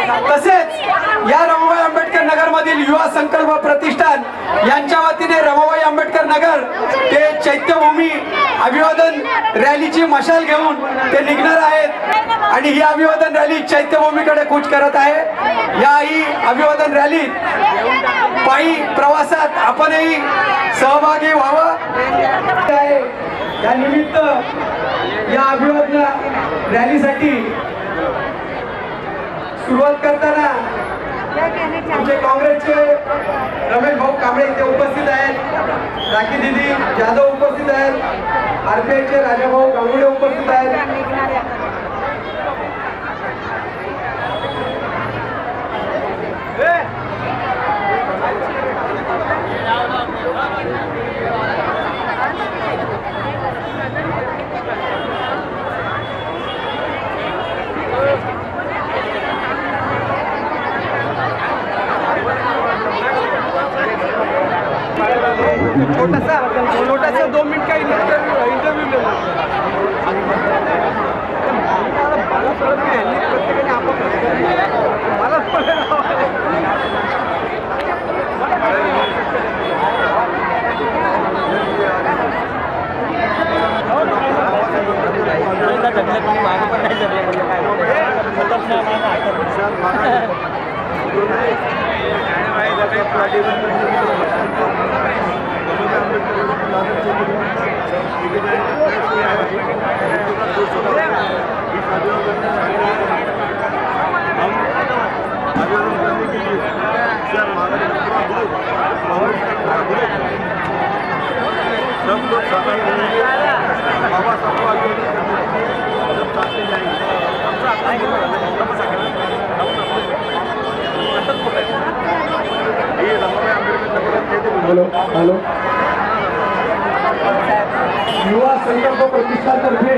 तसेच या रमाबाई आंबेडकर नगर मधील युवा संकल्प प्रतिष्ठान यांच्या वतीने रमाबाई आंबेडकर नगर ते चैत्यभूमी अभिवादन रॅलीची मशाल घेऊन ते निघणार आहेत आणि ही अभिवादन रॅली चैत्यभूमीकडे कूच करत आहे। या ही अभिवादन रॅलीत पायी प्रवासात आपणही सहभागी व्हावं या निमित्त या अभिवादन रॅलीसाठी सुरुवात करताना आमचे काँग्रेसचे रमेश भाऊ कांबळे इथे उपस्थित आहेत, राखी दीदी जाधव उपस्थित आहेत, आरपीआयचे राजाभाऊ गांगुडे उपस्थित आहेत। छोटासा 2 मिनिट का इंटरव्यू ले सब लोग बाबा सबको आगे जब साथी जाएंगे हेलो हेलो युवा संकल्प प्रतिष्ठानतर्फे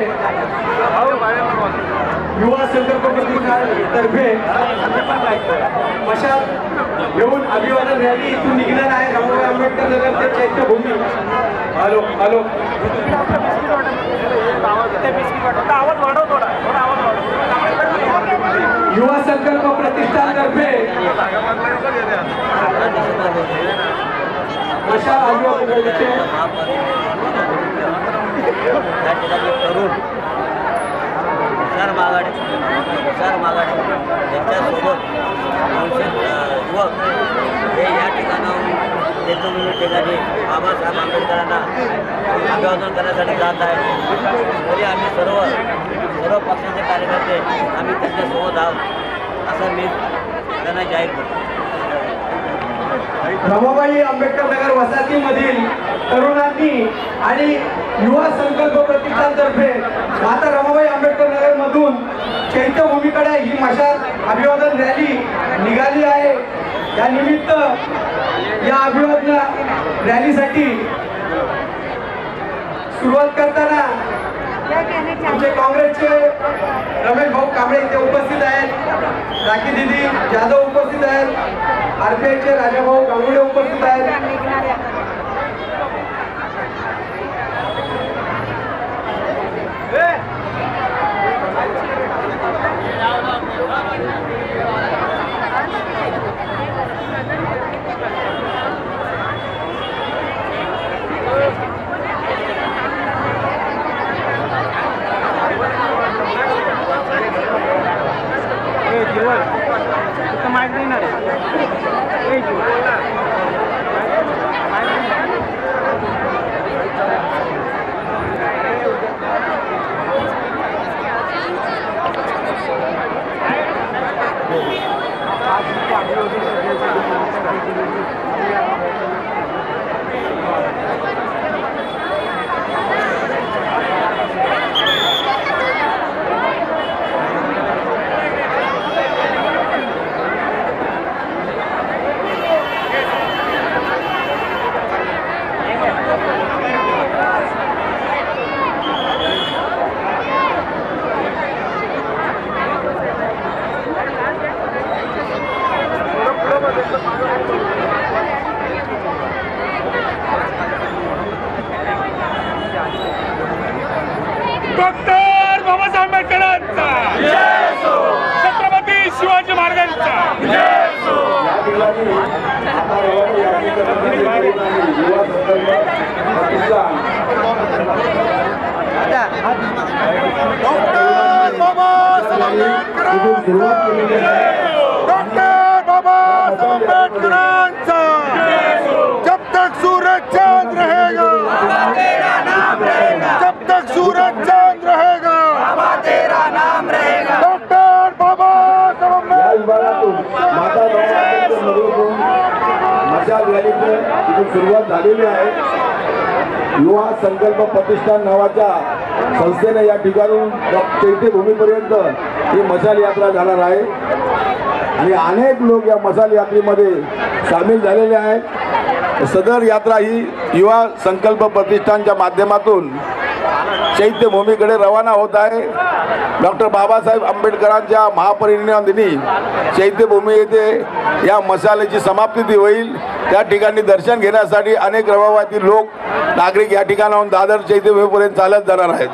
मशाल घेऊन अभिवादन रॅली इथून निघणार आहे रमाबाई आंबेडकर नगर ते चैत्यभूमी। हॅलो हॅलो युवा संकल्प प्रतिष्ठानतर्फे मशाल अभिवादन रॅलीचे हुशार मागाडे त्यांच्यासोबत युवक हे या ठिकाणाहून चैत्यभूमी ठिकाणी बाबासाहेब आंबेडकरांना अभिवादन करण्यासाठी जात आहे। तरी आम्ही सर्व पक्षाचे कार्यकर्ते आम्ही त्यांच्यासोबत आहोत असं मी त्यांना जाहीर करतो। रमाबाई आंबेडकर नगर वसाहतीमधील तरुणांनी आणि युवा संकल्प प्रतिष्ठानतर्फे माता रमाबाई आंबेडकर नगर मधून चैत्यभूमीकडे ही मशाल अभिवादन रॅली निघाली आहे। या निमित्त या अभिवादन रॅलीसाठी सुरुवात करताना आमचे काँग्रेसचे रमेश भाऊ कांबळे इथे उपस्थित आहेत, राखी दीदी जाधव उपस्थित आहेत, आरपीआयचे राजाभाऊ गांगुडे उपस्थित आहेत। माइक नहीं ना इथून सुरुवात केलेली आहे. डॉक्टर बाबासाहेब आंबेडकरांचा जब तक सूरज चांद रहेगा, जब तक सूरज चांद रहेगा, डॉक्टर बाबासाहेब या विभागातून माता आंबेडकर नगरतून मशाल रॅलीची इथून सुरुवात झालेली आहे. युवा संकल्प प्रतिष्ठान नावाच्या संस्थेने या ठिकाणून चैत्यभूमीपर्यंत ही मशाल यात्रा जाणार आहे आणि अनेक लोक या मशाल यात्रेमध्ये सामील झालेले आहेत. सदर यात्रा ही युवा संकल्प प्रतिष्ठानच्या माध्यमातून चैत्यभूमीकडे रवाना होत आहे. डॉक्टर बाबासाहेब आंबेडकरांच्या महापरिनिर्वाण दिनी चैत्यभूमी येथे या मशालेची समाप्ती होईल. त्या ठिकाणी दर्शन घेण्यासाठी अनेक रहिवासी लोक नागरिक या ठिकाणाहून दादर चैत्यभूमीपर्यंत चालत जाणार आहेत.